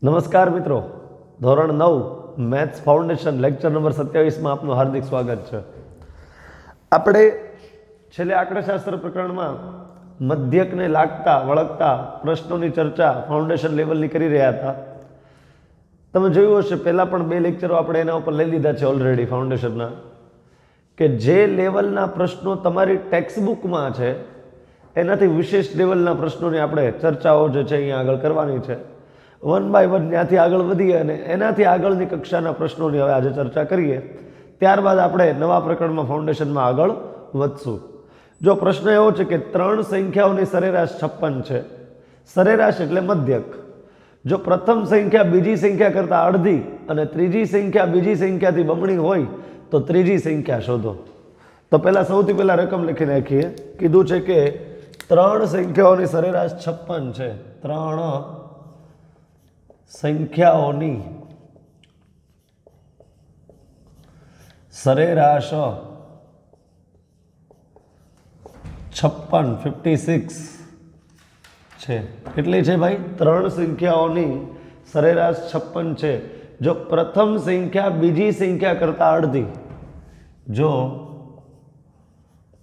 નમસ્કાર મિત્રો, ધોરણ 9 મેથ્સ ફાઉન્ડેશન લેક્ચર નંબર 27માં આપનું હાર્દિક સ્વાગત છે. આપણે છેલ્લે આંકડાશાસ્ત્ર પ્રકરણમાં મધ્યકને લાગતા વળગતા પ્રશ્નોની ચર્ચા ફાઉન્ડેશન લેવલની કરી રહ્યા હતા. તમે જોયું હશે પહેલાં પણ 2 લેક્ચરો આપણે એના ઉપર લઈ લીધા છે ઓલરેડી ફાઉન્ડેશનના, કે જે લેવલના પ્રશ્નો તમારી ટેક્સ્ટબુકમાં છે એનાથી વિશેષ લેવલના પ્રશ્નોની આપણે ચર્ચાઓ જે છે અહીંયા આગળ કરવાની છે. 1 બાય 1 ત્યાંથી આગળ વધીએ અને એનાથી આગળની કક્ષાના પ્રશ્નોની હવે આજે ચર્ચા કરીએ. ત્યારબાદ આપણે નવા પ્રકરણમાં ફાઉન્ડેશનમાં આગળ વધશું. જો પ્રશ્ન એવો છે કે 3 સંખ્યાઓની સરેરાશ 56 છે. સરેરાશ એટલે મધ્યક. જો પ્રથમ સંખ્યા બીજી સંખ્યા કરતાં અડધી અને ત્રીજી સંખ્યા બીજી સંખ્યાથી બમણી હોય તો ત્રીજી સંખ્યા શોધો. તો સૌથી પહેલા રકમ લખી નાખીએ. કીધું છે કે 3 સંખ્યાઓની સરેરાશ 56 છે. 3 સંખ્યાઓની સરેરાશ 56 છે. કેટલી છે ભાઈ? 3 સંખ્યાઓની સરેરાશ 56 છે. જો પ્રથમ સંખ્યા બીજી સંખ્યા કરતાં અડધી, જો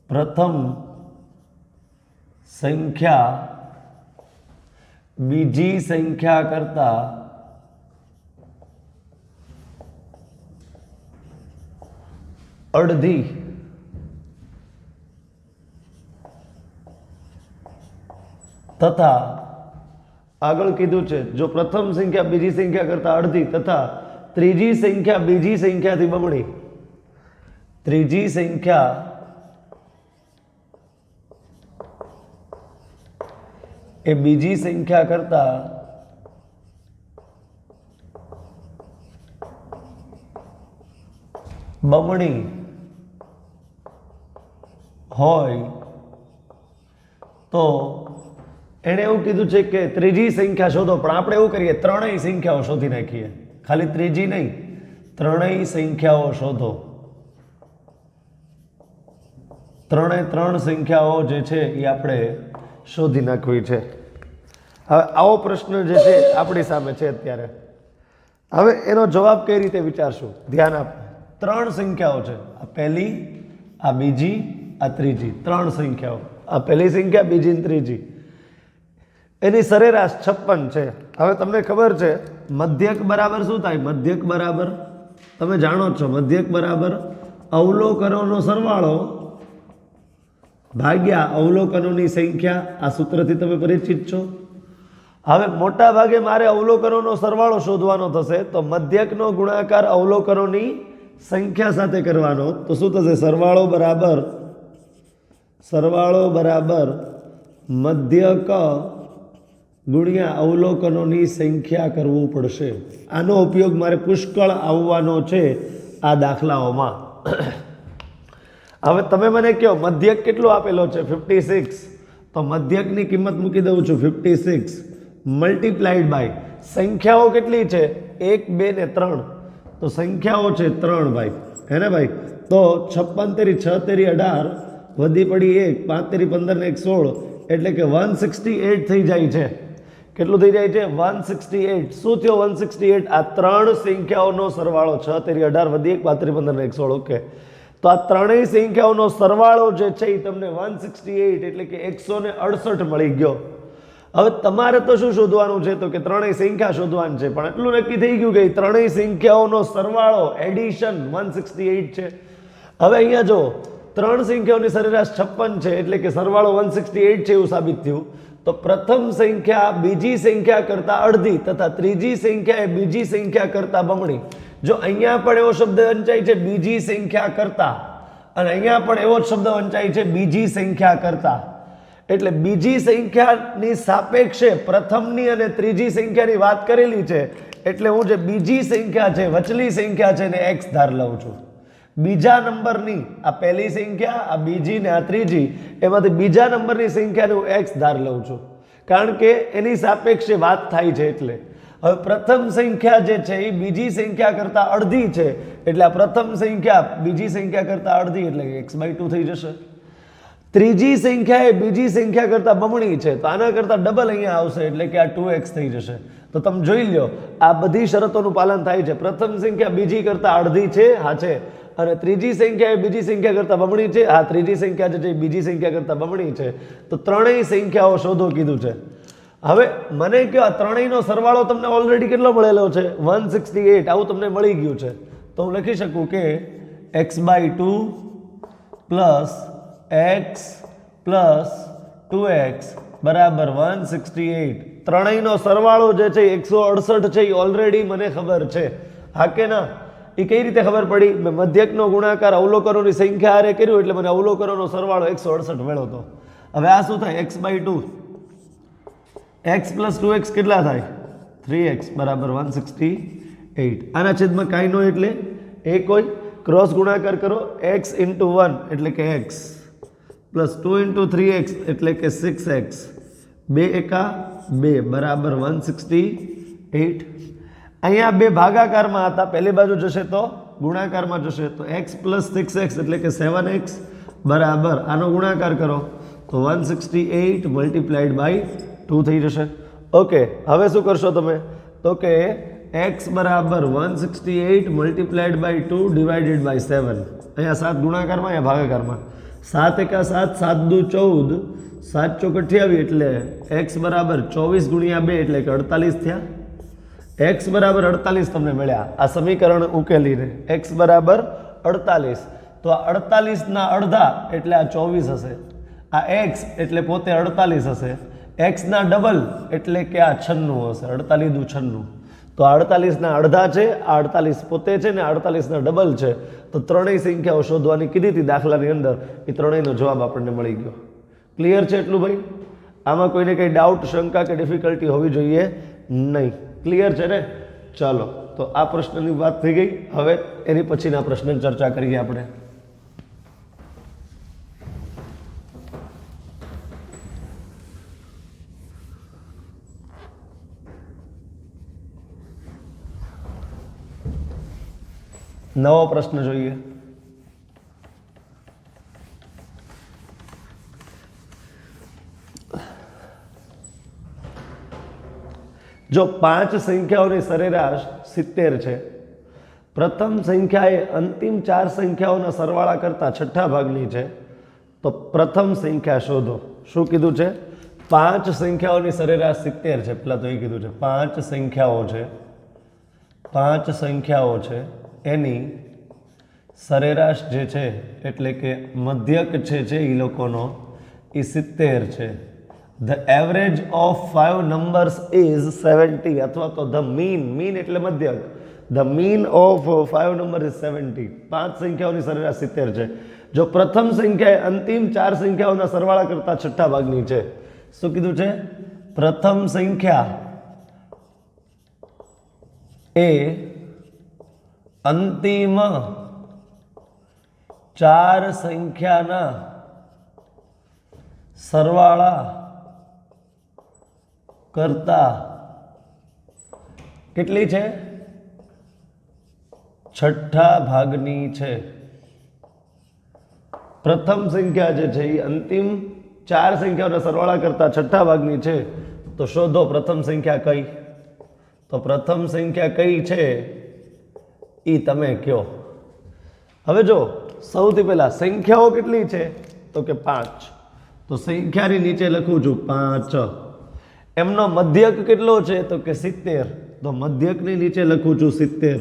પ્રથમ સંખ્યા બીજી સંખ્યા કરતાં અડધી તથા આગળ કીધું છે જો પ્રથમ સંખ્યા બીજી સંખ્યા કરતાં અડધી તથા ત્રીજી સંખ્યા બીજી સંખ્યાથી બમણી, ત્રીજી સંખ્યા એ બીજી સંખ્યા કરતાં બમણી હોય તો એણે એવું કીધું છે કે ત્રીજી સંખ્યા શોધો. પણ આપણે એવું કરીએ, ત્રણેય સંખ્યાઓ શોધી નાખીએ. ખાલી ત્રીજી નહીં, ત્રણેય સંખ્યાઓ શોધો. ત્રણ સંખ્યાઓ જે છે એ આપણે શોધી નાખવી છે. હવે આવો પ્રશ્ન જે છે આપણી સામે છે અત્યારે. હવે એનો જવાબ કઈ રીતે વિચારશું? ધ્યાન આપો. 3 સંખ્યાઓ છે. આ પહેલી, આ બીજી, આ ત્રીજી. 3 સંખ્યાઓ. આ પહેલી સંખ્યા, બીજી અને ત્રીજી. એની સરેરાશ 56 છે. હવે તમને ખબર છે મધ્યક બરાબર શું થાય? મધ્યક બરાબર તમે જાણો જ છો, મધ્યક બરાબર અવલોકનોનો સરવાળો ભાગ્યા અવલોકનોની સંખ્યા. આ સૂત્રથી તમે પરિચિત છો. હવે મોટા ભાગે મારે અવલોકનોનો સરવાળો શોધવાનો થશે તો મધ્યકનો ગુણાકાર અવલોકનોની સંખ્યા સાથે કરવાનો. તો શું થશે? સરવાળો બરાબર મધ્યક ગુણ્યા અવલોકનોની સંખ્યા કરવું પડશે. આનો ઉપયોગ મારે પુષ્કળ આવવાનો છે આ દાખલાઓમાં. હવે તમે મને કહો મધ્યક કેટલો આપેલો છે? 56. તો મધ્યકની કિંમત મૂકી દઉં છું 56 મલ્ટીપ્લાઈડ બાય સંખ્યાઓ કેટલી છે? 1, 2 ને 3. તો સંખ્યાઓ છે 3 ભાઈ, હે ને ભાઈ? તો 56 તેરી 6 તેરી 18 વધી પડી 1, 5 તેરી 15 ને 1 16, એટલે કે 168 થઈ જાય છે. કેટલું થઈ જાય છે? 168. શું થયો 168? આ 3 સંખ્યાઓનો સરવાળો. 6 તેરી 18 વધી 1, 5 તેરી 15 ને 1 16. ઓકે, તો આ ત્રણેય સંખ્યાઓનો સરવાળો જે છે એ તમને 168 એટલે કે 168 મળી ગયો. હવે તમારે તો શું શોધવાનું છે? તો કે ત્રણેય સંખ્યા શોધવાની છે. પણ એટલું નક્કી થઈ ગયું કે ત્રણેય સંખ્યાઓનો સરવાળો એડિશન 168 છે. હવે અહીંયા જો 3 સંખ્યાઓની સરેરાશ 56 છે એટલે કે સરવાળો 168 છે એવું સાબિત થયું. તો પ્રથમ સંખ્યા બીજી સંખ્યા કરતાં અડધી તથા ત્રીજી સંખ્યા એ બીજી સંખ્યા કરતાં બમણી. જો અહીંયા પણ એવો શબ્દ વંચાય છે બીજી સંખ્યા કરતા, અને અહીંયા પણ એવો જ શબ્દ વંચાય છે બીજી સંખ્યા કરતા. એટલે બીજી સંખ્યાની સાપેક્ષે પ્રથમની અને ત્રીજી સંખ્યાની વાત કરેલી છે. એટલે હું જે બીજી સંખ્યા છે, વચલી સંખ્યા છે ને x ધાર લઉં છું. બીજા નંબરની આ પહેલી સંખ્યા, આ બીજી ને આ ત્રીજી, એમાંથી બીજા નંબરની સંખ્યાને હું x ધાર લઉં છું, કારણ કે એની સાપેક્ષે વાત થાય છે. એટલે હવે પ્રથમ સંખ્યા જે છે એ બીજી સંખ્યા કરતાં અડધી છે. એટલે આ પ્રથમ સંખ્યા બીજી સંખ્યા કરતાં અડધી એટલે x/2 થઈ જશે. ત્રીજી સંખ્યા એ બીજી સંખ્યા કરતાં બમણી છે, તો આના કરતાં ડબલ અહીંયા આવશે, એટલે કે આ 2x થઈ જશે. તો તમે જોઈ લો આ બધી શરતોનું પાલન થાય છે. પ્રથમ સંખ્યા બીજી કરતાં અડધી છે, હા છે, અને ત્રીજી સંખ્યા એ બીજી સંખ્યા કરતાં બમણી છે, હા, ત્રીજી સંખ્યા જે છે એ બીજી સંખ્યા કરતાં બમણી છે. તો ત્રણેય સંખ્યાઓ શોધો કીધું છે. હવે મને કહો આ ત્રણેયનો સરવાળો તમને ઓલરેડી કેટલો મળેલો છે? 168. આવું તમને મળી ગયું છે. તો હું લખી શકું કે x/2 plus x plus 2x બરાબર 168. ત્રણેયનો સરવાળો જે છે 168 છે, એ ઓલરેડી મને ખબર છે, હા કે ના? એ કઈ રીતે ખબર પડી? મેં મધ્યકનો ગુણાકાર અવલોકનોની સંખ્યા હારે કર્યું, એટલે મને અવલોકનોનો સરવાળો 168 મળ્યો હતો. હવે આ શું થાય? x/2 x પ્લસ 2x કેટલા થાય? 3x બરાબર 168. આના છેદમાં કાંઈ નો, એટલે એક હોય. ક્રોસ ગુણાકાર કરો, x × 1 એટલે કે x પ્લસ 2 × 3x એટલે કે 6x, 2 એકા 2 બરાબર 168. અહીંયા બે ભાગાકારમાં હતા, પહેલી બાજુ જશે તો ગુણાકારમાં જશે, તો x પ્લસ 6x એટલે કે 7x બરાબર આનો ગુણાકાર કરો તો 168 મલ્ટીપ્લાઈડ બાય 2 થઈ જશે. ઓકે, હવે શું કરશો તમે? તો કે x બરાબર 168 મલ્ટીપ્લાઈડ બાય 2 ડિવાઇડેડ બાય 7. અહીંયા 7 ગુણાકારમાં, અહીંયા ભાગાકારમાં. 7 એકા 7, 7 દુ 14, 7 ચોક 28 એટલે x બરાબર 24 ગુણ્યા 2 એટલે કે 48 થયા. x બરાબર 48 તમને મળ્યા આ સમીકરણ ઉકેલીને. x બરાબર 48, તો આ 48ના અડધા એટલે આ 24 હશે. આ x એટલે પોતે 48 હશે. x ના ડબલ એટલે કે આ 96 હશે. 48 દુ 96, તો આ 48ના અડધા છે, આ 48 પોતે છે ને 48ના ડબલ છે. તો ત્રણેય સંખ્યાઓ શોધવાની કીધી હતી દાખલાની અંદર, એ ત્રણેયનો જવાબ આપણને મળી ગયો. ક્લિયર છે એટલું ભાઈ? આમાં કોઈને કંઈ ડાઉટ, શંકા કે ડિફિકલ્ટી હોવી જોઈએ નહીં. ક્લિયર છે ને? ચાલો, તો આ પ્રશ્નની વાત થઈ ગઈ. હવે એની પછીના પ્રશ્નની ચર્ચા કરીએ આપણે. નવો પ્રશ્ન જોઈએ. જો 5 સંખ્યાઓની સરેરાશ 70 છે, પ્રથમ સંખ્યા એ અંતિમ 4 સંખ્યાઓના સરવાળા કરતા છઠ્ઠા ભાગની છે, તો પ્રથમ સંખ્યા શોધો. શું કીધું છે? 5 સંખ્યાઓની સરેરાશ 70 છે. પેલા તો એ કીધું છે 5 સંખ્યાઓ છે, 5 સંખ્યાઓ છે, એની સરેરાશ જે છે એટલે કે મધ્યક છે એ લોકોનો એ 70 છે. The average of 5 numbers is 70, અથવા તો the mean એટલે મધ્યક, the mean of 5 numbers is 70. 5 સંખ્યાઓની સરેરાશ 70 છે. જો પ્રથમ સંખ્યા એ અંતિમ 4 સંખ્યાઓના સરવાળા કરતા છઠ્ઠા ભાગની છે. શું કીધું છે? પ્રથમ સંખ્યા એ અંતિમ 4 સંખ્યાના સરવાળા કરતા કેટલી છે? છઠ્ઠા ભાગની છે. પ્રથમ સંખ્યા જે છે એ અંતિમ 4 સંખ્યાઓના સરવાળા કરતા છઠ્ઠા ભાગની છે. તો શોધો પ્રથમ સંખ્યા કઈ? તો પ્રથમ સંખ્યા કઈ છે એ તમે કયો. હવે જો સૌથી પહેલા સંખ્યાઓ કેટલી છે? તો કે 5. તો સંખ્યાની નીચે લખું છું 5. એમનો મધ્યક કેટલો છે? તો કે 70. તો મધ્યકની નીચે લખું છું 70.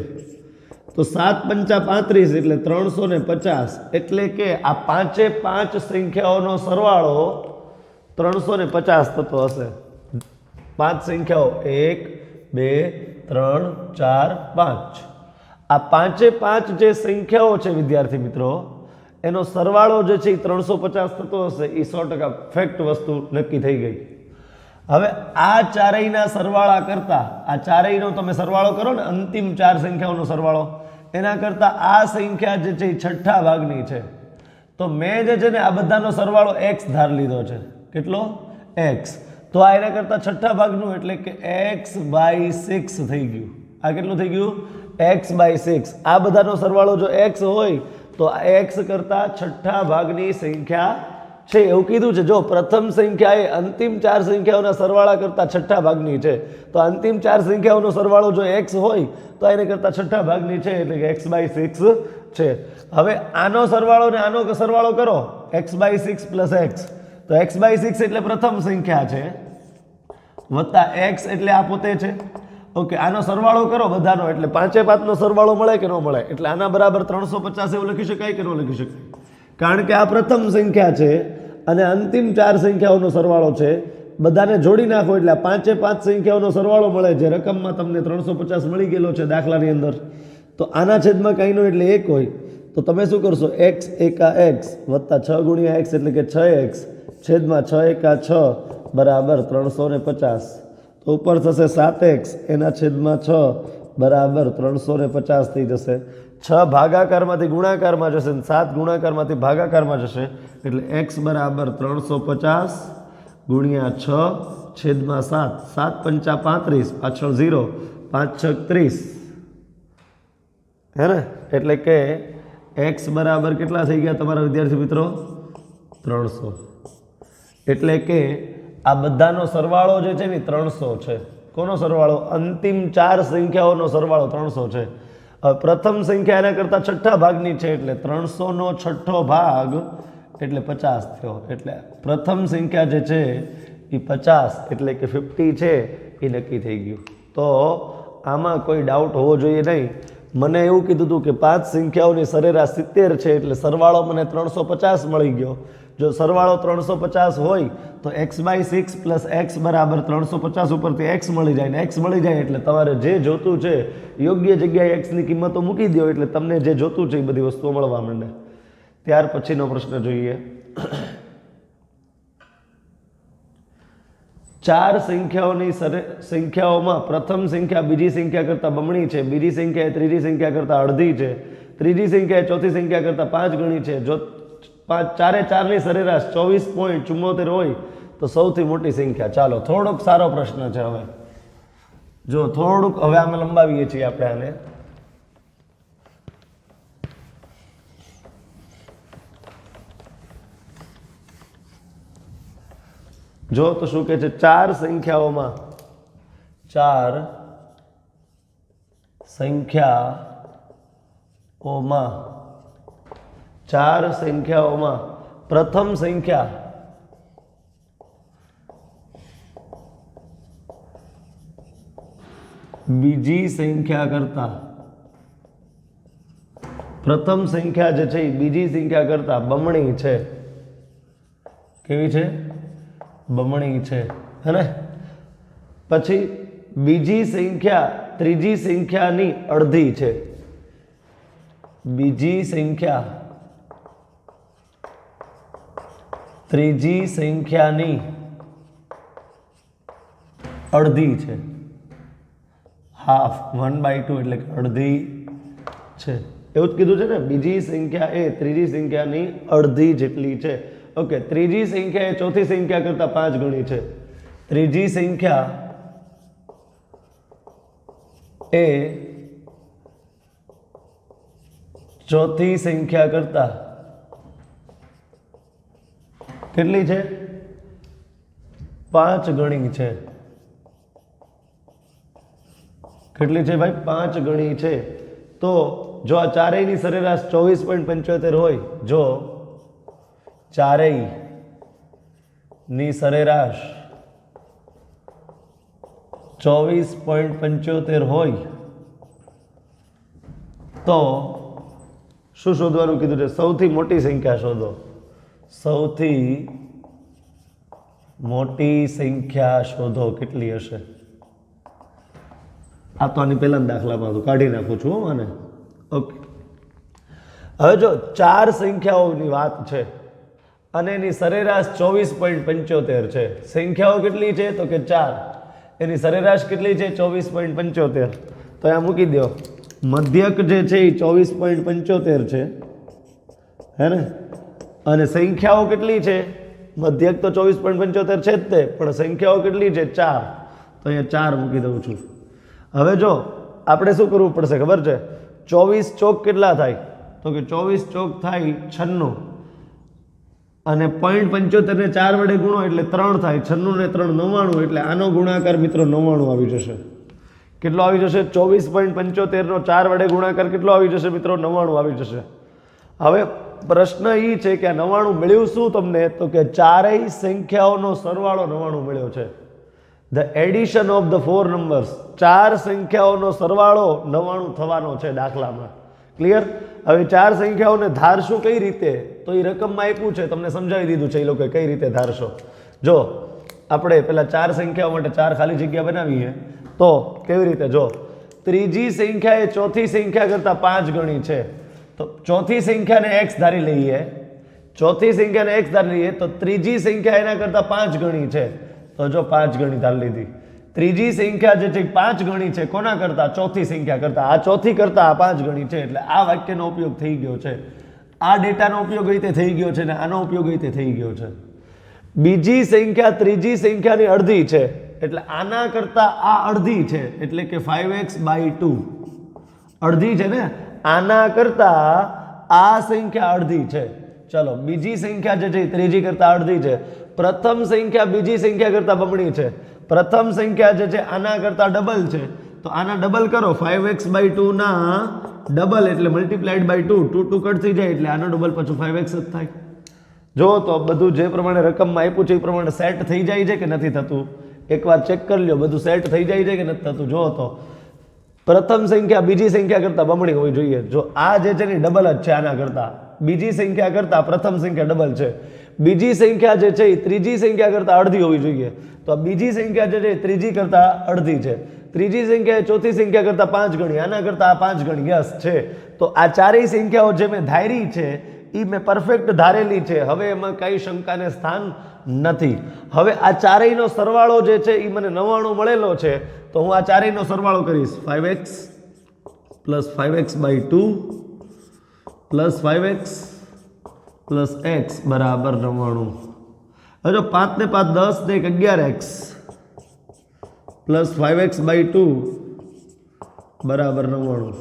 તો 7 પંચા 35 એટલે 350. એટલે કે આ 5 સંખ્યાઓનો સરવાળો 350 થતો હશે. 5 સંખ્યાઓ 1 2 3 4 5. આ 5 જે સંખ્યાઓ છે વિદ્યાર્થી મિત્રો, એનો સરવાળો જે છે એ 350 થતો હશે. એ 100% ફેક્ટ વસ્તુ નક્કી થઈ ગઈ. હવે આ ચારેયના સરવાળા કરતા, આ ચારેયનો તમે સરવાળો કરો ને, અંતિમ 4 સંખ્યાઓનો સરવાળો, એના કરતા આ સંખ્યા જે છે એ છઠ્ઠા ભાગની છે. તો મેં જે છે ને આ બધાનો સરવાળો x ધાર લીધો છે. કેટલો? x. તો આ એના કરતા છઠ્ઠા ભાગનું એટલે કે x/6 થઈ ગયું. આ કેટલું થઈ ગયું? x/6. આ બધાનો સરવાળો જો x હોય તો આ x કરતા છઠ્ઠા ભાગની સંખ્યા છે એવું કીધું છે. જો પ્રથમ સંખ્યા એ અંતિમ ચાર સંખ્યાઓના સરવાળા કરતાં છઠ્ઠા ભાગની છે, તો અંતિમ ચાર સંખ્યાઓનો સરવાળો જો x હોય તો એને કરતાં છઠ્ઠા ભાગની છે, એટલે કે x/6 છે. હવે આનો સરવાળો ને આનો સરવાળો કરો, x/6 + x, તો x/6 એટલે પ્રથમ સંખ્યા છે વત્તા x એટલે આ પોતે છે. ઓકે, આનો સરવાળો કરો બધાનો એટલે 5/5 નો સરવાળો મળે કે ન મળે, એટલે આના બરાબર 350 એવું લખી શકાય કે ન લખી શકાય? કારણ કે આ પ્રથમ સંખ્યા છે અને અંતિમ ચાર સંખ્યાઓનો સરવાળો છે. બધાને જોડી નાખો એટલે આ 5/5 સંખ્યાઓનો સરવાળો મળે, જે રકમમાં તમને 350 મળી ગયેલો છે દાખલાની અંદર. તો આના છેદમાં કંઈ નો એટલે 1 હોય, તો તમે શું કરશો, x એકા x વત્તા 6 × x એટલે કે 6x છેદમાં 6 એકા 6 બરાબર 350. તો ઉપર થશે 7x એના છેદમાં 6 બરાબર 350 થઈ જશે. 6 ભાગાકારમાંથી ગુણાકારમાં જશે, 7 ગુણાકારમાંથી ભાગાકારમાં જશે, એટલે x બરાબર 350 ગુણ્યા 6 છેદમાં 7. 7 × 5 = 35, પાછળ 0, 5 × 6 = 30, હે ને? એટલે કે x બરાબર કેટલા થઈ ગયા તમારા વિદ્યાર્થી મિત્રો? 300. એટલે કે આ બધાનો સરવાળો જે છે ને 300 છે. કોનો સરવાળો? અંતિમ ચાર સંખ્યાઓનો સરવાળો 300 છે. પ્રથમ સંખ્યા એના કરતાં છઠ્ઠા ભાગની છે, એટલે 300 નો છઠ્ઠો ભાગ એટલે 50 થયો. એટલે પ્રથમ સંખ્યા જે છે એ 50 એટલે કે 50 છે એ નક્કી થઈ ગયું. તો આમાં કોઈ ડાઉટ હોવો જોઈએ નહીં. મને એવું કીધું હતું કે 5 સંખ્યાઓની સરેરાશ 70 છે, એટલે સરવાળો મને 350 મળી ગયો. જો સરવાળો 350 હોય તો x/6 + x બરાબર 350 ઉપરથી x મળી જાય, ને x મળી જાય એટલે તમારે જે જોતું છે યોગ્ય જગ્યાએ x ની કિંમતો મૂકી દો, એટલે તમને જે જોતું છે એ બધી વસ્તુઓ મળવા માંડે. ત્યાર પછીનો પ્રશ્ન જોઈએ. ચાર સંખ્યાઓની સંખ્યાઓમાં પ્રથમ સંખ્યા બીજી સંખ્યા કરતાં બમણી છે, બીજી સંખ્યા એ ત્રીજી સંખ્યા કરતાં અડધી છે, ત્રીજી સંખ્યા એ ચોથી સંખ્યા કરતાં 5 ગણી છે. જો ચારે ચારની સરેરાશ 24.74 હોય તો સૌથી મોટી સંખ્યા. ચાલો થોડોક સારો પ્રશ્ન છે. હવે જો થોડુંક હવે આમાં લંબાવીએ છીએ આપણે આને. જો તો શું કહે છે, ચાર સંખ્યાઓમાં પ્રથમ સંખ્યા બીજી સંખ્યા કરતા, પ્રથમ સંખ્યા જે છે એ બીજી સંખ્યા કરતા બમણી છે. કેવી છે? બમણી છે, હે ને? પછી બીજી સંખ્યા ત્રીજી સંખ્યાની અડધી છે. બીજી સંખ્યા ત્રીજી સંખ્યાની અડધી છે. હાફ, 1/2 એટલે કે અડધી છે. એવું જ કીધું છે ને, બીજી સંખ્યા એ ત્રીજી સંખ્યાની અડધી જેટલી છે. ઓકે, ત્રીજી સંખ્યા એ ચોથી સંખ્યા કરતાં 5 ગણી છે. ત્રીજી સંખ્યા એ ચોથી સંખ્યા કરતાં કેટલી છે? 5 ગણી છે. કેટલી છે ભાઈ? 5 ગણી છે. તો જો આ ચારેયની સરેરાશ 24.75 હોય, જો ચારેયની સરેરાશ 24.75 હોય તો શું શોધવાનું કીધું છે? સૌથી મોટી સંખ્યા શોધો. સૌથી મોટી સંખ્યા શોધો. કેટલી હશે? આ તો આની પહેલાના દાખલામાં તો કાઢી નાખું છું આને. ઓકે, હવે જો ચાર સંખ્યાઓની વાત છે અને એની સરેરાશ 24.75 છે. સંખ્યાઓ કેટલી છે? તો કે 4. એની સરેરાશ કેટલી છે? 24.75. તો આ મૂકી દો. મધ્યક જે છે એ 24.75 છે, હે ને? અને સંખ્યાઓ કેટલી છે? મધ્યક તો 24.75 છે જ તે, પણ સંખ્યાઓ કેટલી છે? 4. તો અહીંયા 4 મૂકી દઉં છું. હવે જો આપણે શું કરવું પડશે ખબર છે? 24 ચોક કેટલા થાય? તો કે 24 ચોક થાય 96. અને 0.75 ને 4 વડે ગુણો એટલે 3 થાય, 96 ને 3 99, એટલે આનો ગુણાકાર મિત્રો 99 આવી જશે. કેટલો આવી જશે? 24.75 નો 4 વડે ગુણાકાર કેટલો આવી જશે મિત્રો? 99 આવી જશે. હવે પ્રશ્ન એ છે કે આ 99 મળ્યું શું તમને? તો કે ચારેય સંખ્યાઓનો સરવાળો 99 મળ્યો છે. The addition of the 4 numbers, 4 સંખ્યાઓનો સરવાળો 99 થવાનો છે દાખલામાં. ક્લિયર? હવે 4 સંખ્યાઓને ધારશું કઈ રીતે? તો એ રકમમાં આપ્યું છે, તમને સમજાવી દીધું છે એ લોકો કઈ રીતે ધારશો. જો આપણે પેલા 4 સંખ્યાઓ માટે 4 ખાલી જગ્યા બનાવીએ તો કેવી રીતે? જો ત્રીજી સંખ્યા એ ચોથી સંખ્યા કરતાં 5 ગણી છે, તો ચોથી સંખ્યાને x ધારી લઈએ, ચોથી સંખ્યાને x ધારી લઈએ તો ત્રીજી સંખ્યા એના કરતાં 5 ગણી છે, તો જો 5 ગણી ધારી લીધી. ત્રીજી સંખ્યા જે છે 5 ગણી છે કોના કરતાં? ચોથી સંખ્યા કરતાં. આ ચોથી કરતાં આ 5 ગણી છે, એટલે આ વાક્યનો ઉપયોગ થઈ ગયો છે. આ ડેટાનો ઉપયોગ રીતે થઈ ગયો છે ને આનો ઉપયોગ રીતે થઈ ગયો છે. બીજી સંખ્યા ત્રીજી સંખ્યાની અડધી છે, એટલે આના કરતાં આ અડધી છે, એટલે કે 5x/2 અડધી છે ને, આના કરતાં આ સંખ્યા અડધી છે. ચલો બીજી સંખ્યા જે છે ત્રીજી કરતાં અડધી છે. પ્રથમ સંખ્યા બીજી સંખ્યા કરતાં બમણી છે. પ્રથમ સંખ્યા જે છે આના કરતાં ડબલ છે, તો આના ડબલ કરો, 5x/2 ના ડબલ એટલે મલ્ટીપ્લાઈડ બાય 2, 2 2 કટ થઈ જાય એટલે આનો ડબલ પાછું 5x જ થાય. જો તો બધું જે પ્રમાણે રકમમાં આપ્યું છે એ પ્રમાણે સેટ થઈ જાય છે કે નથી થતું? એકવાર ચેક કરી લો, બધું સેટ થઈ જાય છે કે નથી થતું? જો તો પ્રથમ સંખ્યા બીજી સંખ્યા કરતાં બમણી હોવી જોઈએ. જો આ જે છે ને ડબલ જ છે આના કરતાં, બીજી સંખ્યા કરતાં પ્રથમ સંખ્યા ડબલ છે. બીજી સંખ્યા જે છે એ ત્રીજી સંખ્યા કરતાં અડધી હોવી જોઈએ, તો આ બીજી સંખ્યા જે છે એ ત્રીજી કરતાં અડધી છે. ત્રીજી સંખ્યા એ ચોથી સંખ્યા કરતાં 5 ગણી, આના કરતાં આ 5 ગણી. યસ છે. તો આ ચારેય સંખ્યાઓ જે મેં ધારી છે એ મેં પરફેક્ટ ધારેલી છે. હવે એમાં કઈ શંકાને સ્થાન નથી. હવે આ ચારેયનો સરવાળો જે છે એ મને 99 મળેલો છે, તો હું આ ચારેયનો સરવાળો કરીશ. 5x plus 5x/2 plus 5x plus x બરાબર 99. હવે જો 5 ને 5 10 ને 11x પ્લસ 5x/2 બરાબર 99.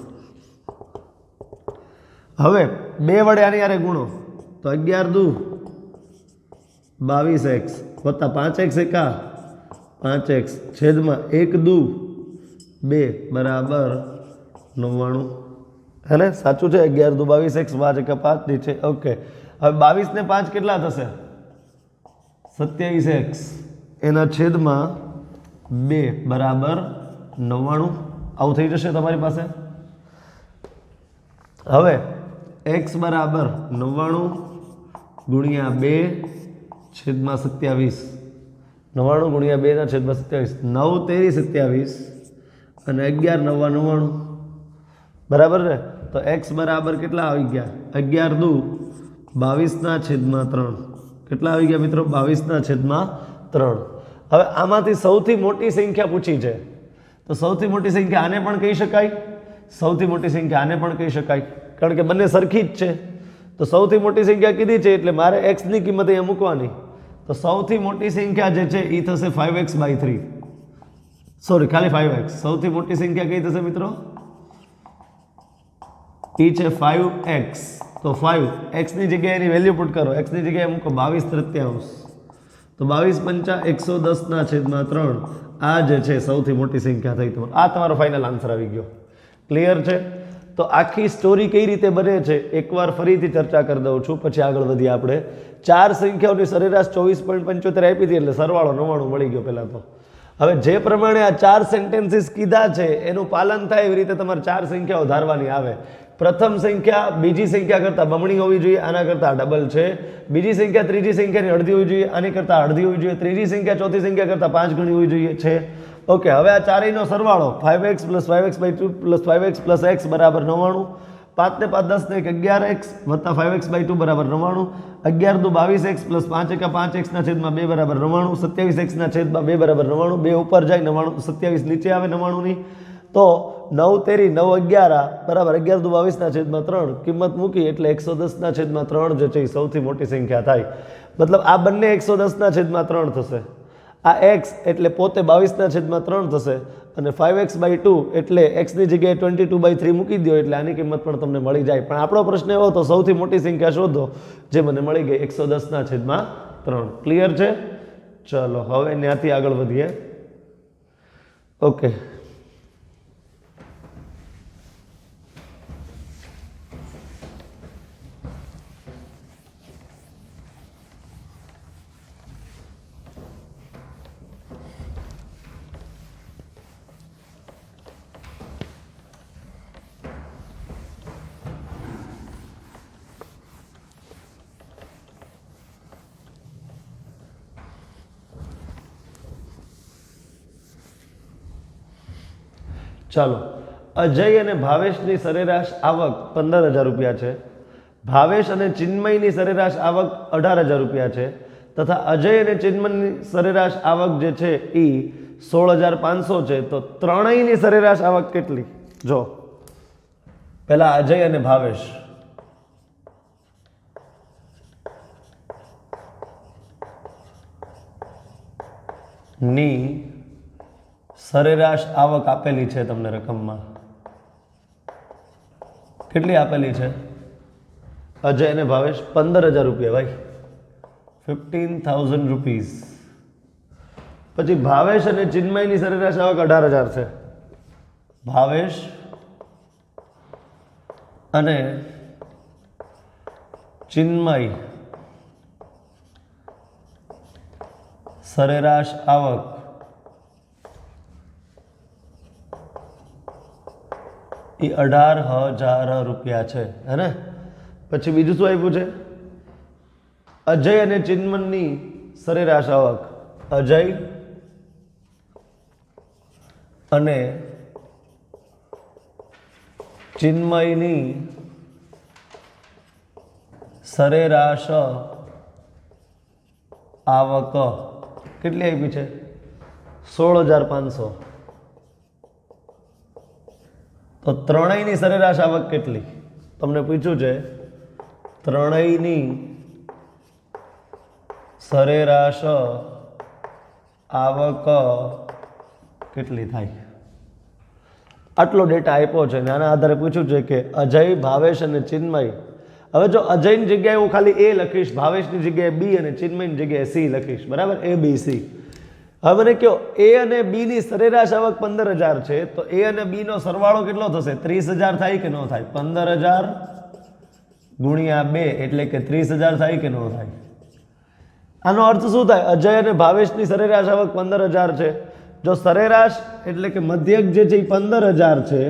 હવે 2 વડે આની યારે ગુણો તો 11 દુ 22x વત્તા 5x એકા 5x છેદમાં 1 દુ 2 બરાબર 99. હે ને? સાચું છે. 11 દુ 22x 5 એકા 5 ની છે. ઓકે. હવે 22 ને 5 કેટલા થશે? 27x એના છેદમાં 2 બરાબર 99. આવું થઈ જશે તમારી પાસે. હવે x બરાબર 99 ગુણ્યા 2 છેદમાં 27. 99 ગુણ્યા 2 ના છેદમાં 27. 9 તેરી 27 અને 11 9 99 બરાબર ને? તો x બરાબર કેટલા આવી ગયા? 11 દુ 22 ના છેદમાં 3. કેટલા આવી ગયા મિત્રો? 22 ના છેદમાં 3. હવે આમાંથી સૌથી મોટી સંખ્યા પૂછી છે, તો સૌથી મોટી સંખ્યા આને પણ કહી શકાય, સૌથી મોટી સંખ્યા આને પણ કહી શકાય, કારણ કે બંને સરખી જ છે. તો સૌથી મોટી સંખ્યા કીધી છે એટલે મારે x ની કિંમત અહીંયા મૂકવાની. તો સૌથી મોટી સંખ્યા જે છે એ થશે 5x/3. સોરી, ખાલી 5x. સૌથી મોટી સંખ્યા કઈ થશે મિત્રો? એ છે 5x. તો 5 x ની જગ્યાએ એની વેલ્યુ પુટ કરો, x ની જગ્યાએ મૂકો 22/3. તો 22 × 5 110 ના છેદમાં 3. આ જે છે સૌથી મોટી સંખ્યા થઈ. તમારો આ તમારો ફાઇનલ આન્સર આવી ગયો. ક્લિયર છે? તો આખી સ્ટોરી કઈ રીતે બને છે એકવાર ફરીથી ચર્ચા કરી દઉં છું, પછી આગળ વધીએ આપણે. 4 સંખ્યાઓની સરેરાશ 24.75 આપી હતી એટલે સરવાળો 99 મળી ગયો પહેલાં તો. હવે જે પ્રમાણે આ 4 સેન્ટેન્સીસ કીધા છે એનું પાલન થાય એવી રીતે તમારે 4 સંખ્યાઓ ધારવાની આવે. પ્રથમ સંખ્યા બીજી સંખ્યા કરતાં બમણી હોવી જોઈએ, આના કરતાં ડબલ છે. બીજી સંખ્યા ત્રીજી સંખ્યાની અડધી હોવી જોઈએ, આની કરતાં અડધી હોવી જોઈએ. ત્રીજી સંખ્યા ચોથી સંખ્યા કરતાં 5 ગણી હોવી જોઈએ છે. ઓકે. હવે આ ચારેયનો સરવાળો 5x plus 5x/2 plus 5x plus x બરાબર 99. 5 ને 5 10 ને 11x વત્તા 5x/2 બરાબર 99. 11 દુ 22x પ્લસ 5 એકા 5x ના છેદમાં 2 બરાબર 99. 27x ના છેદમાં 2 બરાબર 99. 2 ઉપર જાય 99, 27 નીચે આવે 99 ની. તો 9 તેરી 9 11 બરાબર 11 દુ 22 ના છેદમાં 3. કિંમત મૂકી એટલે 110 ના છેદમાં 3 જે છે એ સૌથી મોટી સંખ્યા થાય. મતલબ આ બંને 110 ના છેદમાં 3 થશે. આ x એટલે પોતે 22 ના છેદમાં 3 થશે અને 5x/2 એટલે x ની જગ્યાએ 22/3 મૂકી દો એટલે આની કિંમત પણ તમને મળી જાય. પણ આપણો પ્રશ્ન એવો હતો સૌથી મોટી સંખ્યા શોધો, જે મને મળી ગઈ 110/3. ક્લિયર છે? ચલો હવે ત્યાંથી આગળ વધીએ. ઓકે, ચાલો. અજય અને ભાવેશની સરેરાશ આવક 15,000 રૂપિયા છે. ભાવેશ અને ચિન્મયની સરેરાશ આવક 18,000 રૂપિયા છે. તથા અજય અને ચિન્મયની સરેરાશ આવક જે છે એ 16,500 છે. તો ત્રણેયની સરેરાશ આવક કેટલી? જો પહેલા અજય અને ભાવેશ ની સરેરાશ આવક આપેલી છે તમને રકમમાં. કેટલી આપેલી છે? અજય અને ભાવેશ 15,000 રૂપિયા ભાઈ, 15,000 રૂપીઝ. પછી ભાવેશ અને ચિન્મયની સરેરાશ આવક 18,000 છે. ભાવેશ અને ચિન્મય સરેરાશ આવક એ 18,000 રૂપિયા છે, હે ને? પછી બીજું શું આપ્યું છે? અજય અને ચિન્મયની સરેરાશ આવક, અજય અને ચિન્મયની સરેરાશ આવક કેટલી આપી છે? 16,500. તો ત્રણેયની સરેરાશ આવક કેટલી? તમને પૂછ્યું છે ત્રણેયની સરેરાશ આવક કેટલી થાય? આટલો ડેટા આપ્યો છે અને આના આધારે પૂછ્યું છે કે અજય, ભાવેશ અને ચિન્મય. હવે જો અજયની જગ્યાએ હું ખાલી એ લખીશ, ભાવેશની જગ્યાએ બી અને ચિન્મયની જગ્યાએ સી લખીશ, બરાબર? એ બી સી. હવે મને કહો એ અને બી ની સરેરાશ આવક 15,000 છે. તો એ અને બી નો સરવાળો કેટલો થશે? 30,000 થાય કે ન થાય? 15,000 ગુણ્યા 2 એટલે કે 30,000 થાય કે ન થાય? આનો અર્થ શું થાય? અજય અને ભાવેશની સરેરાશ આવક 15,000 છે. જો સરેરાશ એટલે કે મધ્યક જે છે એ 15,000 છે.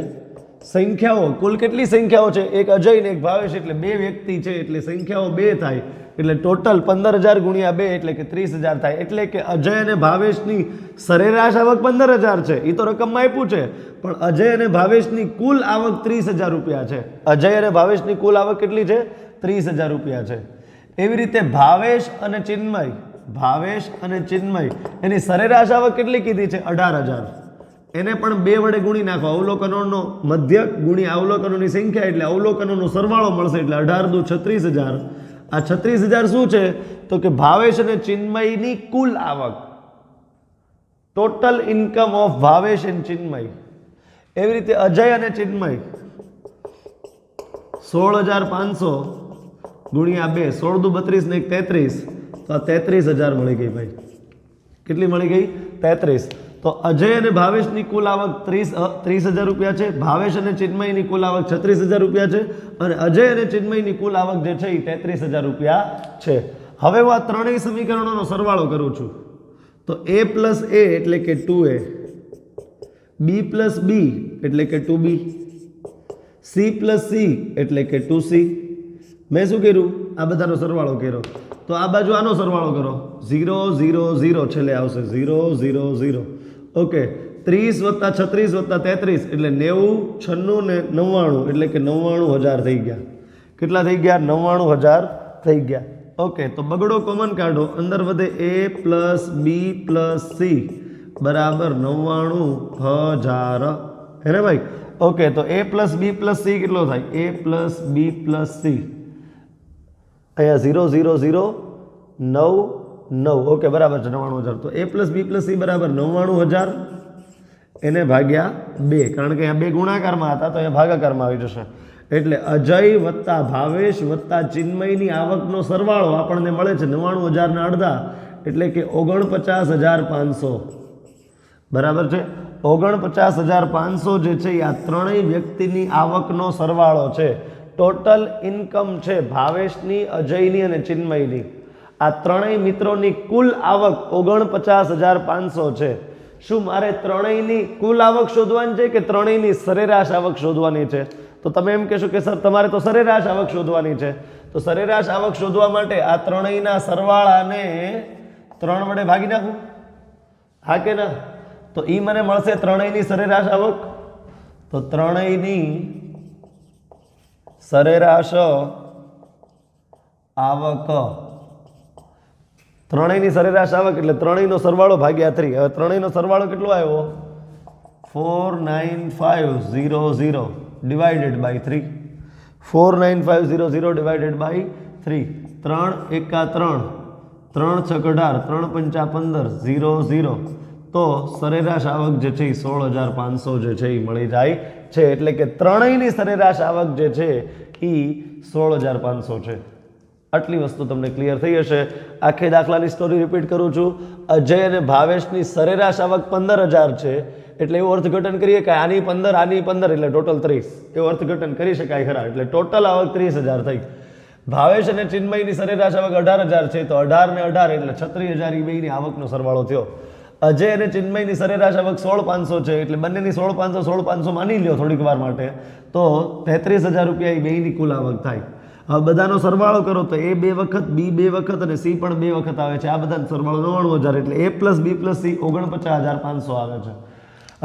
સંખ્યાઓ કુલ કેટલી સંખ્યાઓ છે? એક અજય ને એક ભાવેશ એટલે બે વ્યક્તિ છે એટલે સંખ્યાઓ 2 થાય. એટલે ટોટલ 15,000 ગુણ્યા 2 એટલે કે 30,000 થાય. એટલે કે અજય અને ભાવેશની સરેરાશ આવક 15,000 છે, એ તો રકમમાં આપ્યું છે, પણ અજય અને ભાવેશની કુલ આવક 30,000 રૂપિયા છે. અજય અને ભાવેશની કુલ આવક કેટલી છે? 30,000 રૂપિયા છે. એવી રીતે ભાવેશ અને ચિન્મય એની સરેરાશ આવક કેટલી કીધી છે? 18,000. એને પણ 2 વડે ગુણી નાખો. અવલોકનોનો મધ્યક ગુણી અવલોકનોની સંખ્યા એટલે અવલોકનોનો સરવાળો મળશે એટલે 18 દુ 36,000. આ 36,000 શું છે? તો કે ભાવેશ અને ચિન્મયની કુલ આવક, total income of Bhavesh and Chinmay. એવી રીતે અજય અને ચિન્મય 16,500 ગુણ્યા 2, 16 દુ 32 ને 33, તો આ 33,000 મળી ગઈ ભાઈ. કેટલી મળી ગઈ? 33. તો અજય અને ભાવેશની કુલ આવક 30,000 રૂપિયા છે. ભાવેશ અને ચિન્મયની કુલ આવક 36,000 રૂપિયા છે. અને અજય અને ચિન્મયની કુલ આવક જે છે એ 33,000 રૂપિયા છે. હવે હું આ ત્રણેય સમીકરણોનો સરવાળો કરું છું. તો a પ્લસ a એટલે કે 2a, b પ્લસ b એટલે કે 2b, c પ્લસ c એટલે કે 2c. મેં શું કર્યું? આ બધાનો સરવાળો કર્યો. તો આ બાજુ આનો સરવાળો કરો, 0 0 0 છેલ્લે આવશે 0 0 0. ઓકે, 30 + 36 + 33 એટલે 90, 96 ને 99 એટલે કે 99,000 થઈ ગયા. કેટલા થઈ ગયા? 99,000 થઈ ગયા. ઓકે, તો બગડો કોમન કાઢો, અંદર વધે a plus b plus c બરાબર 99,000, હે ને ભાઈ? ઓકે, તો a plus b plus c કેટલો થાય? a plus b plus c, અહીંયા 0 0 0 9 9. ઓકે, બરાબર છે 99,000. તો a plus b plus c બરાબર 99,000. એને ભાગ્યા 2, કારણ કે અહીંયા 2 ગુણાકારમાં હતા તો અહીંયા ભાગાકારમાં આવી જશે. એટલે અજય વત્તા ભાવેશ વત્તા ચિન્મયની આવકનો સરવાળો આપણને મળે છે 99,000 ના અડધા, એટલે કે 49,500. બરાબર છે. 49,500 જે છે એ આ ત્રણેય વ્યક્તિની આવકનો સરવાળો છે. ટોટલ ઇન્કમ છે ભાવેશની, અજયની અને ચિન્મયની. આ ત્રણેય મિત્રોની કુલ આવક 49,500 છે. શું મારે ત્રણેયની કુલ આવક શોધવાની છે કે ત્રણેયની સરેરાશ આવક શોધવાની છે? તો તમે એમ કહેશો કે સર તમારે તો સરેરાશ આવક શોધવાની છે. તો સરેરાશ આવક શોધવા માટે આ ત્રણેયના સરવાળાને 3 વડે ભાગી નાખું, હા કે ના? તો એ મને મળશે ત્રણેયની સરેરાશ આવક. તો ત્રણેયની સરેરાશ આવક, ત્રણેયની સરેરાશ આવક એટલે ત્રણેયનો સરવાળો ભાગ્યા 3. હવે ત્રણેયનો સરવાળો કેટલો આવ્યો? 49500 ડિવાઇડેડ બાય 3. 49500 divided by 3. 3 એકા 3, 3 છક 18, 3 પંચા 15, 0 0. તો સરેરાશ આવક જે છે એ 16,500 જે છે એ મળી જાય છે. એટલે કે ત્રણેયની સરેરાશ આવક જે છે એ 16,500 છે. આટલી વસ્તુ તમને ક્લિયર થઈ હશે. આખે દાખલાની સ્ટોરી રિપીટ કરું છું. અજય અને ભાવેશની સરેરાશ આવક 15,000 છે. એટલે એવું અર્થઘટન કરીએ કે આની 15 આની 15 એટલે ટોટલ 30. એવું અર્થઘટન કરી શકાય ખરા. એટલે ટોટલ આવક 30,000 થઈ. ભાવેશ અને ચિન્મયની સરેરાશ આવક 18,000 છે. તો 18 ને 18 એટલે 36,000 એ બેયની આવકનો સરવાળો થયો. અજય અને ચિન્મયની સરેરાશ આવક 16,500 છે. એટલે બંનેની 16,500 માની લ્યો થોડીક વાર માટે, તો 33,000 રૂપિયા એ બેયની કુલ આવક થાય. હવે બધાનો સરવાળો કરો તો એ 2 વખત, બી 2 વખત અને સી પણ 2 વખત આવે છે. આ બધાનો સરવાળો 99,000 એટલે એ પ્લસ બી પ્લસ સી 49,500 આવે છે.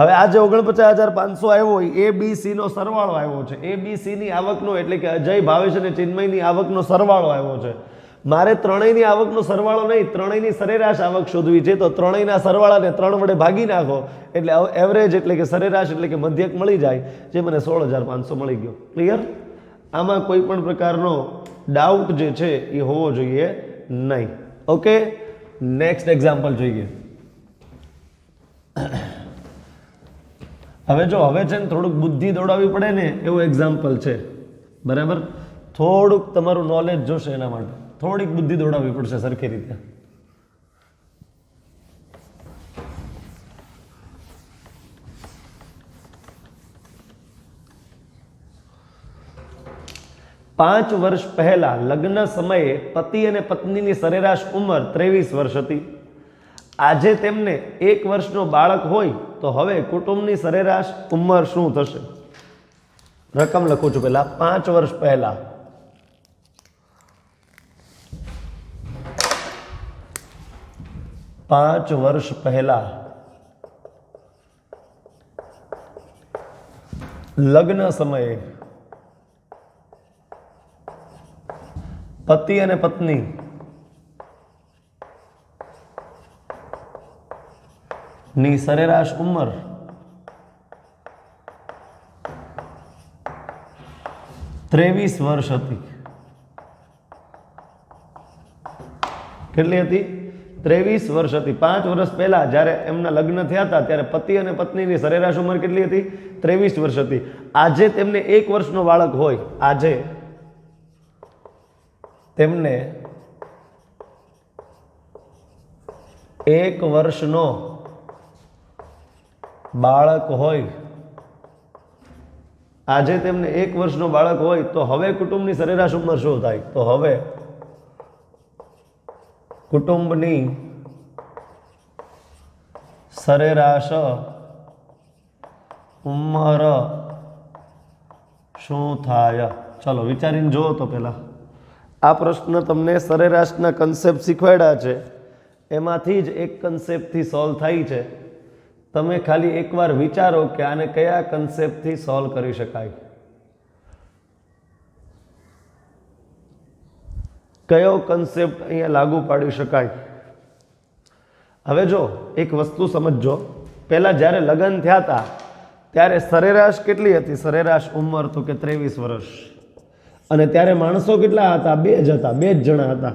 હવે આ જે 49,500 આવ્યો હોય એ બી સી નો સરવાળો આવ્યો છે. એ બી સી ની આવકનો એટલે કે અજય, ભાવેશ અને ચિન્મયની આવકનો સરવાળો આવ્યો છે. મારે ત્રણેયની આવકનો સરવાળો નહીં, ત્રણેયની સરેરાશ આવક શોધવી છે. તો ત્રણેયના સરવાળાને 3 વડે ભાગી નાખો એટલે એવરેજ એટલે કે સરેરાશ એટલે કે મધ્યક મળી જાય, જે મને 16,500 મળી ગયો. ક્લિયર? આમાં કોઈ પણ પ્રકારનો ડાઉટ જે છે એ હોવો જોઈએ નહીં. ઓકે, નેક્સ્ટ એક્ઝામ્પલ જોઈએ. હવે જો હવે છે ને થોડુંક બુદ્ધિ દોડાવવી પડે ને એવું એક્ઝામ્પલ છે. બરાબર? થોડુંક તમારું નોલેજ જોશે, એના માટે થોડીક બુદ્ધિ દોડાવવી પડશે સરખી રીતે. પાંચ વર્ષ પહેલા લગ્ન સમયે પતિ અને પત્નીની સરેરાશ ઉંમર 23 વર્ષ હતી. આજે તેમને 1 વર્ષનો બાળક હોય તો હવે કુટુંબની સરેરાશ ઉંમર શું થશે? રકમ લખું છું પહેલા. 5 વર્ષ પહેલા, લગ્ન સમયે પતિ અને પત્ની ની સરેરાશ ઉંમર 23 વર્ષ હતી. કેટલી હતી? 23 વર્ષ હતી. 5 વર્ષ પહેલા જ્યારે એમના લગ્ન થયા હતા ત્યારે પતિ અને પત્નીની સરેરાશ ઉંમર કેટલી હતી? 23 વર્ષ હતી. આજે તેમને 1 વર્ષનો બાળક હોય, આજે તેમને 1 વર્ષનો બાળક હોય, આજે તેમને 1 વર્ષનો બાળક હોય તો હવે કુટુંબની સરેરાશ ઉંમર શું થાય? તો હવે કુટુંબની સરેરાશ ઉંમર શું થાય? ચલો વિચારીને જુઓ. તો પહેલા આ પ્રશ્ન તમને સરેરાશના કન્સેપ્ટ શીખવાડ્યા છે, એમાંથી જ એક કન્સેપ્ટથી સોલ્વ થાય છે. તમે ખાલી એકવાર વિચારો કે આને કયા કન્સેપ્ટથી સોલ્વ કરી શકાય, કયો કન્સેપ્ટ અહીંયા લાગુ પાડી શકાય. હવે જો એક વસ્તુ સમજજો. પહેલા જ્યારે લગ્ન થયા હતા ત્યારે સરેરાશ કેટલી હતી? સરેરાશ ઉંમર તો કે 23 વર્ષ. અને ત્યારે માણસો કેટલા હતા? 2 જ હતા, 2 જ જણા હતા.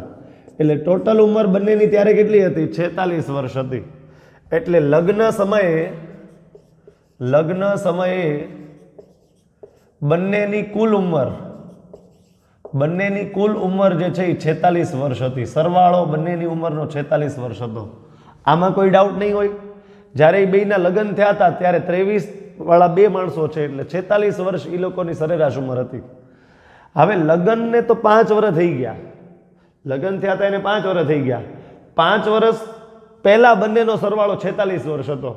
એટલે ટોટલ ઉંમર બંનેની ત્યારે કેટલી હતી? 46 વર્ષ હતી. એટલે લગ્ન સમયે લગ્ન સમયે બંનેની કુલ ઉંમર જે છે એ 46 વર્ષ હતી. સરવાળો બંનેની ઉંમરનો 46 વર્ષ હતો. આમાં કોઈ ડાઉટ નહીં હોય. જ્યારે એ બેયના લગ્ન થયા હતા ત્યારે 23 વાળા બે માણસો છે એટલે 46 વર્ષ એ લોકોની સરેરાશ ઉંમર હતી. હવે લગ્નને તો 5 વર્ષ થઈ ગયા, લગ્ન થયા હતા એને 5 વર્ષ થઈ ગયા. 5 વર્ષ પહેલા બંનેનો સરવાળો 46 વર્ષ હતો.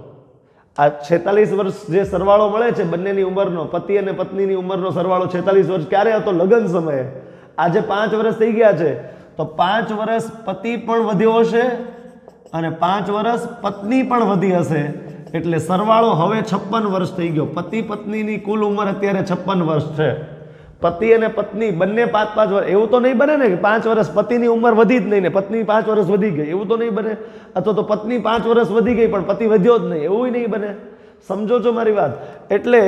આ 46 વર્ષ જે સરવાળો મળે છે બંનેની ઉંમરનો, પતિ અને પત્નીની ઉંમરનો સરવાળો 46 વર્ષ ક્યારે હતો? લગ્ન સમયે. આજે 5 વર્ષ થઈ ગયા છે તો 5 વર્ષ પતિ પણ વધ્યો હશે અને 5 વર્ષ પત્ની પણ વધી હશે એટલે સરવાળો હવે 56 વર્ષ થઈ ગયો. પતિ પત્નીની કુલ ઉંમર અત્યારે 56 વર્ષ છે. પતિ અને પત્ની બંને 5-5 વર્ષ. એવું તો નહીં બને ને કે 5 વર્ષ પતિની ઉંમર વધી જ નહીં ને પત્ની 5 વર્ષ વધી ગઈ, એવું તો નહીં બને. અથવા તો પત્ની 5 વર્ષ વધી ગઈ પણ પતિ વધ્યો જ નહીં, એવું નહીં બને. સમજો છો મારી વાત? એટલે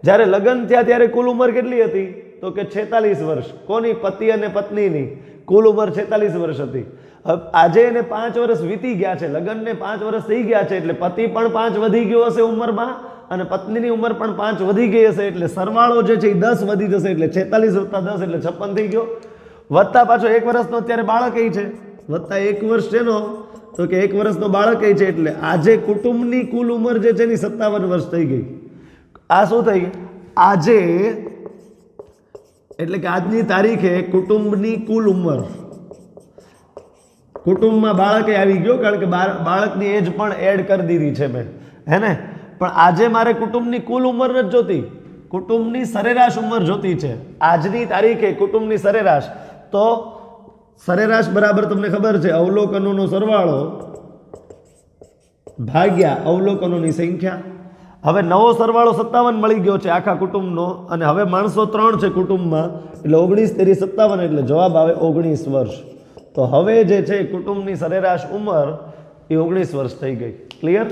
જ્યારે લગ્ન થયા ત્યારે કુલ ઉંમર કેટલી હતી? તો કે 46 વર્ષ. કોની? પતિ અને પત્નીની કુલ ઉંમર 46 વર્ષ હતી. આજે એને 5 વર્ષ વીતી ગયા છે, લગ્નને 5 વર્ષ થઈ ગયા છે એટલે પતિ પણ 5 વધી ગયો હશે ઉંમરમાં અને પત્નીની ઉંમર પણ 5 વધી ગઈ હશે એટલે સરવાળો જે છે એ 10 વધી જશે એટલે 46 + 10 એટલે 56 થઈ ગયો. વત્તા પાછો 1 વર્ષનો અત્યારે બાળક છે, વત્તા 1 વર્ષ છે નો તો કે 1 વર્ષનો બાળક છે એટલે આજે કુટુંબની કુલ ઉંમર જે છે એની 57 વર્ષ થઈ ગઈ. આ શું થઈ ગયું? આજે એટલે કે આજની તારીખે કુટુંબની કુલ ઉંમર, કુટુંબમાં બાળકે આવી ગયો કારણ કે બાળકની એજ પણ એડ કરી દીધી છે મેં, હે ને? પણ આજે મારે કુટુંબની કુલ ઉંમર નથી જોતી, કુટુંબની સરેરાશ ઉંમર જોતી છે. આજની તારીખે કુટુંબની સરેરાશ, તો સરેરાશ બરાબર તમને ખબર છે અવલોકનોનો સરવાળો ભાગ્યા અવલોકનોની સંખ્યા. હવે નવો સરવાળો 57 મળી ગયો છે આખા કુટુંબનો અને હવે માણસો 3 છે કુટુંબમાં એટલે 19 × 3 = 57 એટલે જવાબ આવે 19 વર્ષ. તો હવે જે છે કુટુંબની સરેરાશ ઉંમર એ 19 વર્ષ થઈ ગઈ. ક્લિયર?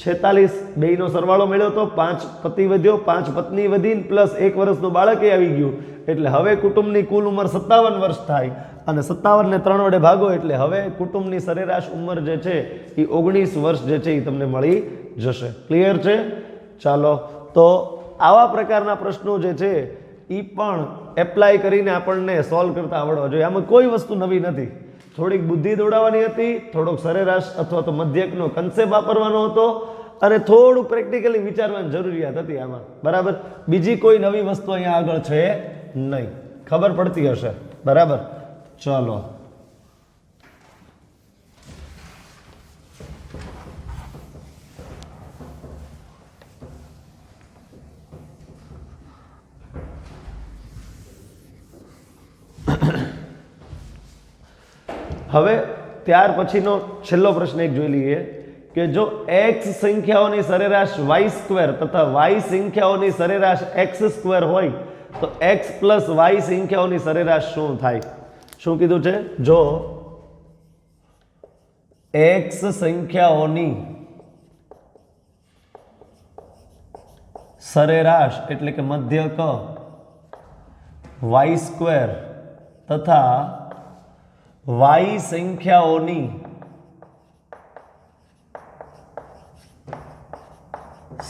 46 બેયનો સરવાળો મળ્યો તો 5 પતિ વધ્યો, 5 પત્ની વધી પ્લસ 1 વર્ષનું બાળકે આવી ગયું એટલે હવે કુટુંબની કુલ ઉંમર 57 વર્ષ થાય અને 57 ને 3 વડે ભાગો એટલે હવે કુટુંબની સરેરાશ ઉંમર જે છે એ 19 વર્ષ જે છે એ તમને મળી જશે. ક્લિયર છે? ચાલો, તો આવા પ્રકારના પ્રશ્નો જે છે એ પણ એપ્લાય કરીને આપણને સોલ્વ કરતા આવડવા જોઈએ. આમાં કોઈ વસ્તુ નવી નથી. થોડીક બુદ્ધિ દોડાવવાની હતી, થોડોક સરેરાશ અથવા તો મધ્યકનો કન્સેપ્ટ વાપરવાનો હતો અને થોડું પ્રેક્ટિકલી વિચારવાની જરૂરિયાત હતી આમાં. બરાબર? બીજી કોઈ નવી વસ્તુ અહીંયા આગળ છે નહીં. ખબર પડતી હશે? બરાબર? ચાલો, હવે ત્યાર પછીનો છેલ્લો પ્રશ્ન એક જોઈ લઈએ કે જો x સંખ્યાઓની સરેરાશ y² તથા y સંખ્યાઓની સરેરાશ x² હોય તો x + y સંખ્યાઓની સરેરાશ શું થાય? શું કીધું છે? જો x સંખ્યાઓની સરેરાશ એટલે કે મધ્યક y² તથા y સંખ્યાઓની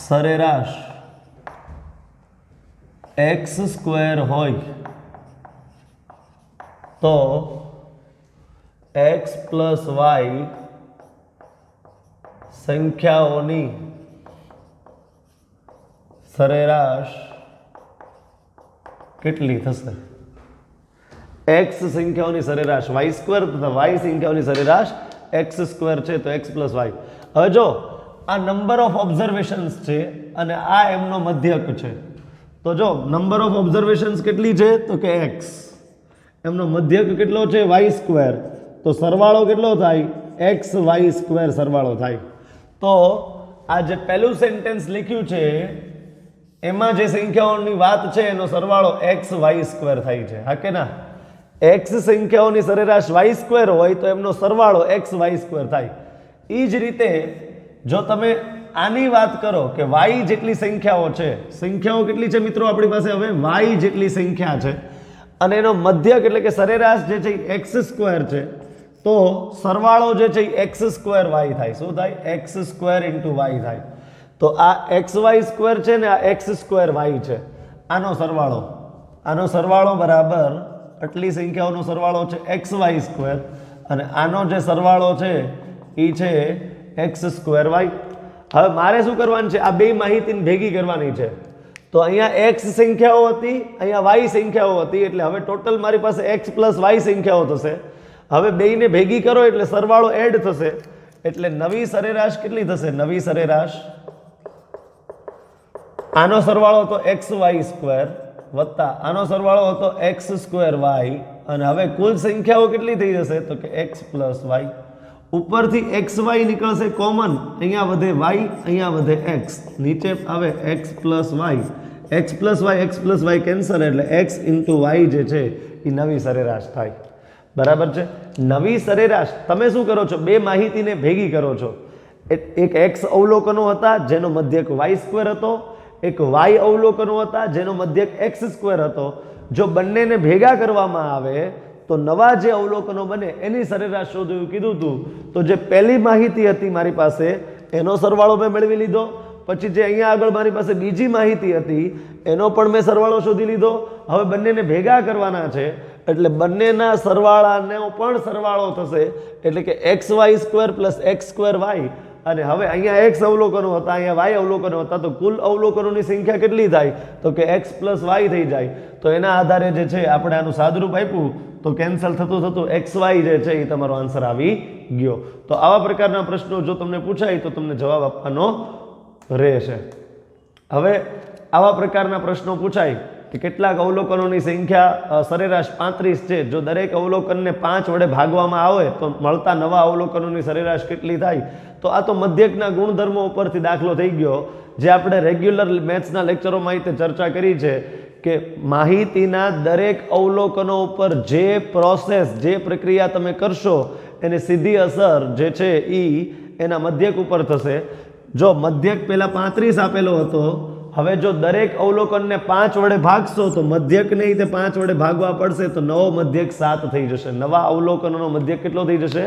સરેરાશ x² હોય તો x + y સંખ્યાઓની સરેરાશ કેટલી થશે? x સંખ્યાઓની સરેરાશ y² તથા y સંખ્યાઓની સરેરાશ x² છે તો x + y. હવે જો આ નંબર ઓફ ઓબ્ઝર્વેશન્સ છે અને આ એમનો મધ્યક છે તો જો નંબર ઓફ ઓબ્ઝર્વેશન્સ કેટલી છે તો કે x, એમનો મધ્યક કેટલો છે y² તો સરવાળો કેટલો થાય? xy² સરવાળો થાય. તો આ જે પહેલું સેન્ટેન્સ લખ્યું છે એમાં જે સંખ્યાઓની વાત છે એનો સરવાળો xy² થાય છે, હા કે ના? x સંખ્યાઓની સરેરાશ y² હોય તો એમનો સરવાળો xy² થાય. એ જ રીતે જો તમે આની વાત કરો કે y જેટલી સંખ્યાઓ છે, સંખ્યાઓ કેટલી છે મિત્રો આપણી પાસે? હવે y જેટલી સંખ્યા છે અને એનો મધ્યક એટલે કે સરેરાશ જે છે x² છે તો સરવાળો જે છે x² y થાય. શું થાય? x² × y થાય. તો આ XY² છે ને આ X² છે, આનો સરવાળો બરાબર આટલી સંખ્યાઓનો સરવાળો છે XY² અને આનો જે સરવાળો છે એ છે X²Y. હવે મારે શું કરવાનું છે? આ બે માહિતીને ભેગી કરવાની છે. તો અહીંયા X સંખ્યાઓ હતી, અહીંયા Y સંખ્યાઓ હતી, એટલે હવે ટોટલ મારી પાસે X + Y સંખ્યાઓ થશે. હવે બેયને ભેગી કરો એટલે સરવાળો એડ થશે, એટલે નવી સરેરાશ કેટલી થશે? નવી સરેરાશ આનો સરવાળો હતો XY² વત્તા આનો સરવાળો હતો X²Y અને હવે કુલ સંખ્યાઓ કેટલી થઈ જશે? તો કે X + Y. ઉપરથી XY નીકળશે કોમન, અહીંયા વધે Y, અહીંયા વધે X, નીચે આવે X + Y. X + Y cancel એટલે X × Y જે છે એ નવી સરેરાશ થાય. બરાબર છે? નવી સરેરાશ તમે શું કરો છો? બે માહિતીને ભેગી કરો છો. એક X અવલોકનો હતા જેનો મધ્યક Y² હતો, એક Y અવલોકનો હતા જેનો મધ્યક X² હતો. જો બંનેને ભેગા કરવામાં આવે તો નવા જે અવલોકનો બને એની સરેરાશ શોધવું કીધું હતું. તો જે પહેલી માહિતી હતી મારી પાસે એનો સરવાળો મેં મેળવી લીધો, પછી જે અહીંયા આગળ મારી પાસે બીજી માહિતી હતી એનો પણ મેં સરવાળો શોધી લીધો. હવે બંનેને ભેગા કરવાના છે એટલે બંનેના સરવાળાનો પણ સરવાળો થશે, એટલે કે XY² + X²Y. અને હવે અહીંયા X અવલોકનો હતા, અહીંયા Y અવલોકનો હતા, તો કુલ અવલોકનોની સંખ્યા કેટલી થાય? તો કે X + Y થઈ જાય. તો એના આધારે જે છે આપણે આનું સાદુરૂપ આપ્યું તો કેન્સલ થતું XY જે છે એ તમારો આન્સર આવી ગયો. તો આવા પ્રકારના પ્રશ્નો જો તમને પૂછાય તો તમને જવાબ આપવાનો રહેશે. હવે આવા પ્રકારના પ્રશ્નો પૂછાય કે કેટલાક અવલોકનોની સંખ્યા સરેરાશ 35 છે, જો દરેક અવલોકનને 5 વડે ભાગવામાં આવે તો મળતા નવા અવલોકનોની સરેરાશ કેટલી થાય? તો આ તો મધ્યકના ગુણધર્મો ઉપરથી દાખલો થઈ ગયો, જે આપણે રેગ્યુલર મેથ્સના લેક્ચરોમાં ચર્ચા કરી છે કે માહિતીના દરેક અવલોકનો ઉપર જે પ્રોસેસ, જે પ્રક્રિયા તમે કરશો એની સીધી અસર જે છે એ એના મધ્યક ઉપર થશે. જો મધ્યક પહેલા 35 આપેલો હતો, હવે જો દરેક અવલોકનને 5 વડે ભાગશો તો મધ્યકને તે 5 વડે ભાગવા પડશે, તો નવો મધ્યક 7 થઈ જશે. નવા અવલોકનોનો મધ્યક કેટલો થઈ જશે?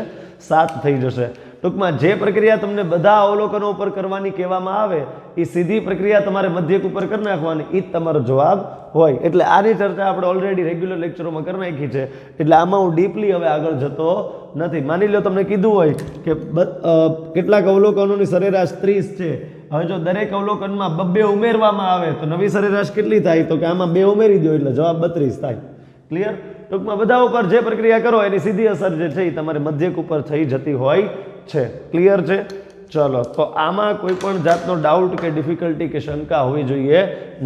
7 થઈ જશે. ટૂંકમાં જે પ્રક્રિયા તમને બધા અવલોકનો ઉપર કરવાની કહેવામાં આવે એ સીધી પ્રક્રિયા તમારે મધ્યક ઉપર કરી નાખવાની, એ જ તમારો જવાબ હોય. એટલે આની ચર્ચા આપણે ઓલરેડી રેગ્યુલર લેક્ચરોમાં કરી નાખી છે, એટલે આમાં હું ડીપલી હવે આગળ જતો નથી. માની લો તમને કીધું હોય કે કેટલાક અવલોકનોની સરેરાશ 30 છે, હવે જો દરેક અવલોકનમાં 2 ઉમેરવામાં આવે તો નવી સરેરાશ કેટલી થાય? તો કે આમાં 2 ઉમેરી દો એટલે જવાબ 32 થાય. ક્લિયર? ટૂંકમાં બધા ઉપર જે પ્રક્રિયા કરો એની સીધી અસર જે છે એ તમારે મધ્યક ઉપર થઈ જતી હોય છે. ક્લિયર છે? ચલો, તો આમાં કોઈ પણ જાતનો ડાઉટ કે ડિફિકલ્ટી કે શંકા હોવી જોઈએ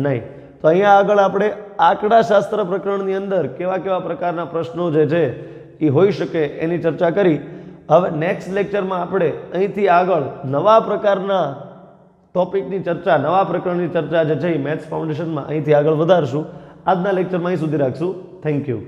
નહીં. તો અહીંયા આગળ આપણે આંકડાશાસ્ત્ર પ્રકરણની અંદર કેવા કેવા પ્રકારના પ્રશ્નો જે છે એ હોઈ શકે એની ચર્ચા કરી. હવે નેક્સ્ટ લેક્ચરમાં આપણે અહીંથી આગળ નવા પ્રકારના ટોપિકની ચર્ચા, નવા પ્રકરણની ચર્ચા જે છે એ મેથ્સ ફાઉન્ડેશનમાં અહીંથી આગળ વધારશું. આજના લેક્ચરમાં અહીં સુધી રાખશું. Thank you.